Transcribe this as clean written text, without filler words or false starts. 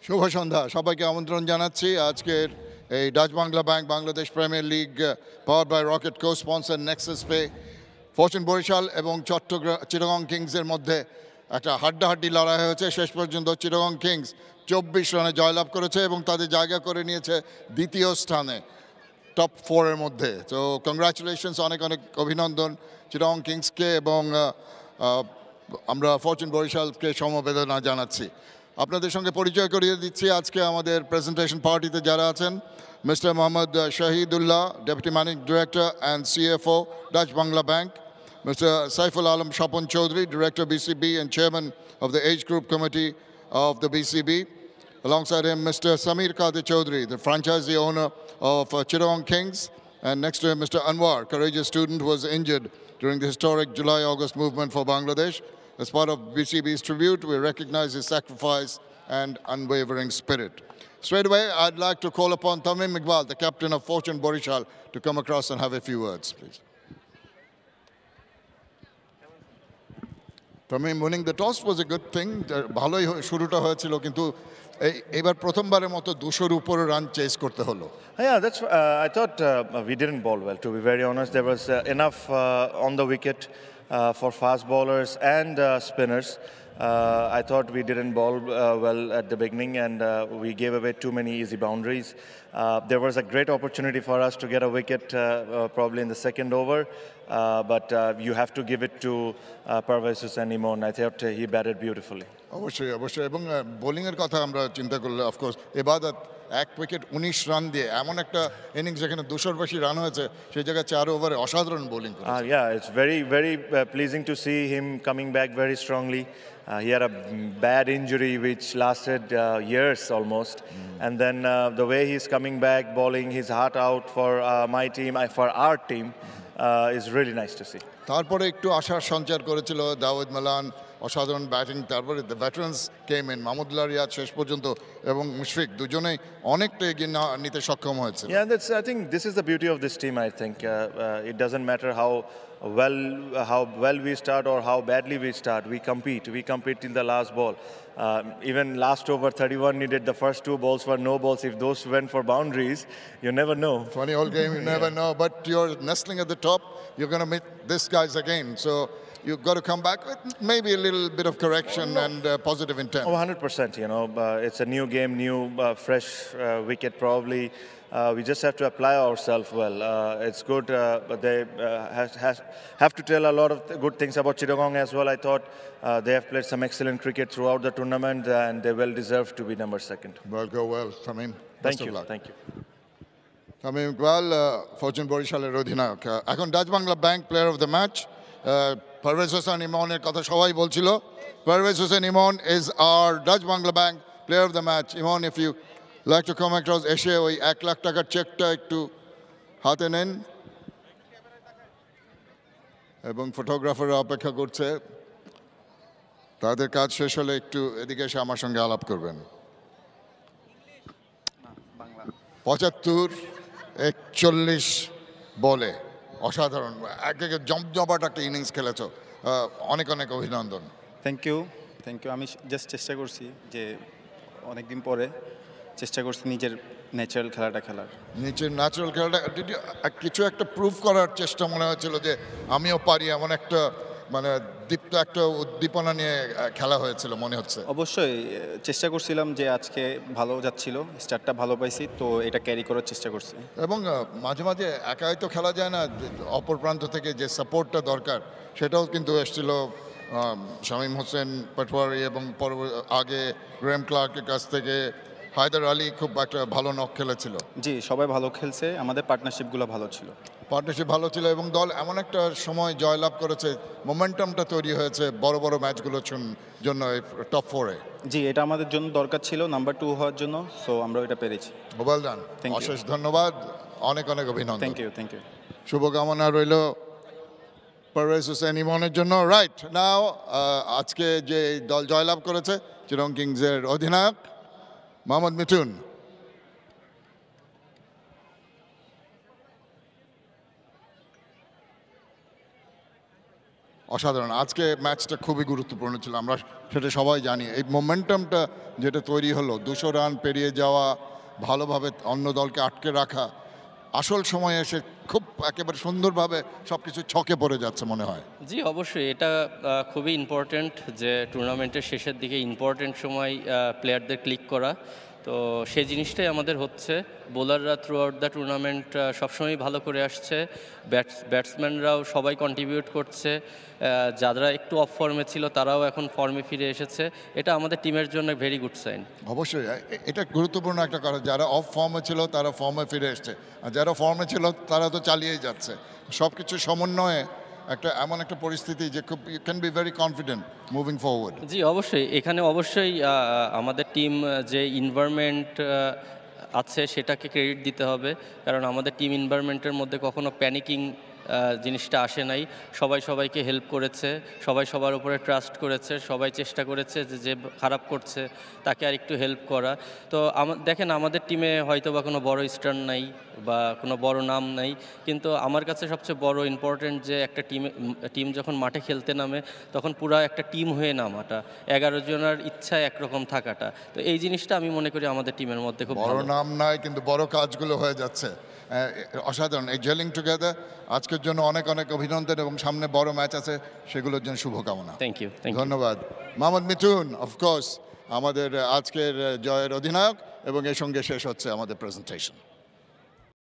শুভ সন্ধ্যা সবাইকে আমন্ত্রণ জানাচ্ছি আজকের এই Dutch Bangla Bank Bangladesh Premier League powered by Rocket co sponsor Nexus Pay Fortune Barishal এবং চিটাগং কিংসের মধ্যে একটা হাড্ডাহাড্ডি লড়াই হয়েছে। শেষ পর্যন্ত চিটাগং কিংস 24 রানে জয়লাভ করেছে এবং তাদের জায়গা করে নিয়েছে দ্বিতীয় স্থানে টপ 4-এর মধ্যে। তো কংগ্রাচুলেশনস, অনেক অনেক অভিনন্দন চিটাগং কিংসকে এবং আমরা ফরচুন বরিশালকে সমবেদনা জানাচ্ছি। আপনাদের সঙ্গে পরিচয় করিয়ে দিচ্ছি আজকে আমাদের প্রেজেন্টেশন পার্টিতে যারা আছেন। Mister Mohammad Shahidullah, deputy managing director and CFO, Dutch Bangla Bank. Mr. Saiful Alam Shapon Chaudhary, Director BCB and Chairman of the Age Group Committee of the BCB. Alongside him, Mr. Samir Kadir Chaudhary, the franchisee owner of Chittagong Kings. And next to him, Mr. Anwar, courageous student who was injured during the historic July-August movement for Bangladesh. As part of BCB's tribute, we recognize his sacrifice and unwavering spirit. Straight away, I'd like to call upon Tamim Iqbal, the captain of Fortune Borishal, to come across and have a few words, please. Tamim, winning the toss was a good thing. ভালোই শুরুটা হয়েছিল, কিন্তু এবার প্রথমবারের মতো 200-র উপরে run chase করতে হলো। Yeah, that's. I thought we didn't bowl well. To be very honest, there was enough on the wicket for fast bowlers and spinners. I thought we didn't bowl well at the beginning, and we gave away too many easy boundaries. There was a great opportunity for us to get a wicket probably in the second over, but you have to give it to Parvez Hussain Imon. I thought he batted beautifully. অবশ্যই অবশ্যই, এবং বোলিংয়ের কথা আমরা চিন্তা করলে of course এবাদত 1 wicket 19 run দিয়ে এমন একটা ইনিংস যেখানে 200-র বেশি রান হয়েছে, সেই জায়গায় 4 ওভারে অসাধারণ বোলিং করেছে। Yeah, it's very pleasing to see him coming back very strongly. He had a bad injury which lasted years almost, and then the way he's coming back, bowling his heart out for my team, for our team, is really nice to see. তারপরে একটু আশার সঞ্চার করেছিল Dawid Malan, অসাধারণ batting. তারপরে the veterans came in, Mahmudullah Riyad শেষ পর্যন্ত এবং মুশফিক দুজনেই অনেকটা এগিয়ে নিতে সক্ষম হয়েছে। Yeah, I think this is the beauty of this team. I think it doesn't matter how well we start or how badly we start. We compete till the last ball. Even last over 31 needed, the first 2 balls were no balls. If those went for boundaries, you never know. Funny old game, you never know. But you're nestling at the top, you're going to meet these guys again. So you've got to come back with maybe a little bit of correction and positive intent. Oh, 100%. It's a new game, new fresh wicket probably. We just have to apply ourselves well. It's good, but they have to tell a lot of good things about Chittagong as well. I thought they have played some excellent cricket throughout the tournament, and they well deserve to be number 2nd. Well, go well, Tamim. Thank you. Thank you. Tamim Iqbal, Fortune বরিশালের অধিনায়ক। এখন Dutch Bangla Bank player of the match Parvez Hossain ইমনের কথা সবাই বলছিল। Parvez Hossain Emon is our Dutch Bangla Bank player of the match. Emon, if you like to come across, এসে ওই 1 লাখ টাকার চেকটা একটু হাতে নেন, এবং ফটোগ্রাফাররা অপেক্ষা করছে। তাদের কাজ শেষ হলে একটু এদিকে এসে আমার সঙ্গে আলাপ করবেন। 75-41 বলে অসাধারণ একে জমজমাট একটা ইনিংস খেলেছ, অনেক অনেক অভিনন্দন। Thank you. আমি জাস্ট চেষ্টা করছি যে অনেকদিন পরে চেষ্টা করছি নিজের ন্যাচারাল খেলাটা খেলার। কিছু একটা প্রুভ করার চেষ্টা মনে হয়েছিল যে আমিও পারি, এমন একটা মানে দীপ্ত একটা উদ্দীপনা নিয়ে খেলা হয়েছিল মনে হচ্ছে। অবশ্যই চেষ্টা করছিলাম যে আজকে ভালো যাচ্ছিল, স্টার্টটা ভালো পাইছি, তো এটা ক্যারি করার চেষ্টা করছি। এবং মাঝে মাঝে একাই তো খেলা যায় না, অপর প্রান্ত থেকে যে সাপোর্টটা দরকার সেটাও কিন্তু এসেছিল শামীম হোসেন পাটোয়ারি এবং আগে গ্রেম ক্লার্কের কাছ থেকে। হায়দার আলী খুব একটা ভালো নক খেলেছিল। জি, সবাই ভালো খেলছে, আমাদের পার্টনারশিপগুলো ভালো ছিল। এবং দল এমন একটা সময় জয়লাভ করেছে, মোমেন্টামটা তৈরি হয়েছে বড় বড় ম্যাচগুলোর জন্য টপ 4-এ। জি, এটা আমাদের জন্য দরকার ছিল নাম্বার 2 হওয়ার জন্য, সো আমরা এটা পেরেছি। ওয়েল ডান, অশেষ ধন্যবাদ, অনেক অনেক অভিনন্দন। Thank you. শুভকামনা রইল পারভেজ হোসেন ইমনের জন্য। রাইট নাও, আজকে যে দল জয়লাভ করেছে চিটাগং কিংসের অধিনায়ক মোহাম্মদ মিঠুন। অসাধারণ। আজকে ম্যাচটা খুবই গুরুত্বপূর্ণ ছিল, আমরা সেটা সবাই জানি। এই মোমেন্টামটা যেটা তৈরি হলো, 200 রান পেরিয়ে যাওয়া, ভালোভাবে অন্য দলকে আটকে রাখা, আসল সময়ে এসে খুব একেবারে সুন্দরভাবে সব কিছু ছকে পড়ে যাচ্ছে মনে হয়। জি অবশ্যই এটা খুবই ইম্পর্ট্যান্ট যে টুর্নামেন্টের শেষের দিকে ইম্পর্ট্যান্ট সময় প্লেয়ারদের ক্লিক করা। তো সেই জিনিসটাই আমাদের হচ্ছে। বোলাররা থ্রু আউট দ্য টুর্নামেন্ট সবসময় ভালো করে আসছে, ব্যাটসম্যানরাও সবাই কন্ট্রিবিউট করছে, যারা একটু অফ ফর্মে ছিল তারাও এখন ফর্মে ফিরে এসেছে। এটা আমাদের টিমের জন্য ভেরি গুড সাইন। অবশ্যই এটা গুরুত্বপূর্ণ একটা কথা, যারা অফ ফর্মে ছিল তারা ফর্মে ফিরে এসছে, আর যারা ফর্মে ছিল তারা তো চালিয়েই যাচ্ছে। সব কিছু সমন্বয়ে একটা এমন একটা পরিস্থিতি যে খুব you can be very confident moving forward. জি অবশ্যই এখানে অবশ্যই আমাদের টিম যে এনভায়রনমেন্ট আছে সেটাকে ক্রেডিট দিতে হবে, কারণ আমাদের টিম এনভায়রনমেন্টের মধ্যে কখনো প্যানিকিং জিনিসটা আসে নাই। সবাই সবাইকে হেল্প করেছে, সবাই সবার উপরে ট্রাস্ট করেছে, সবাই চেষ্টা করেছে যে যে খারাপ করছে তাকে আর একটু হেল্প করা। তো দেখেন আমাদের টিমে হয়তো বা কোনো বড় স্টার নাই বা কোনো বড় নাম নাই, কিন্তু আমার কাছে সবচেয়ে বড় ইম্পর্ট্যান্ট যে একটা টিম যখন মাঠে খেলতে নামে তখন পুরো একটা টিম হয়ে নামাটা, 11 জনের ইচ্ছা একরকম থাকাটা। তো এই জিনিসটা আমি মনে করি আমাদের টিমের মধ্যে খুব বড় ভালো। নাম নাই কিন্তু বড় কাজগুলো হয়ে যাচ্ছে। অসাধারণ এই জেলিং টুগেদার। আজকের জন্য অনেক অনেক অভিনন্দন এবং সামনে বড় ম্যাচ আছে, সেগুলোর জন্য শুভকামনা। Thank you. ধন্যবাদ। মোহাম্মদ মিঠুন অফকোর্স আমাদের আজকের জয়ের অধিনায়ক, এবং এর সঙ্গে শেষ হচ্ছে আমাদের প্রেজেন্টেশন।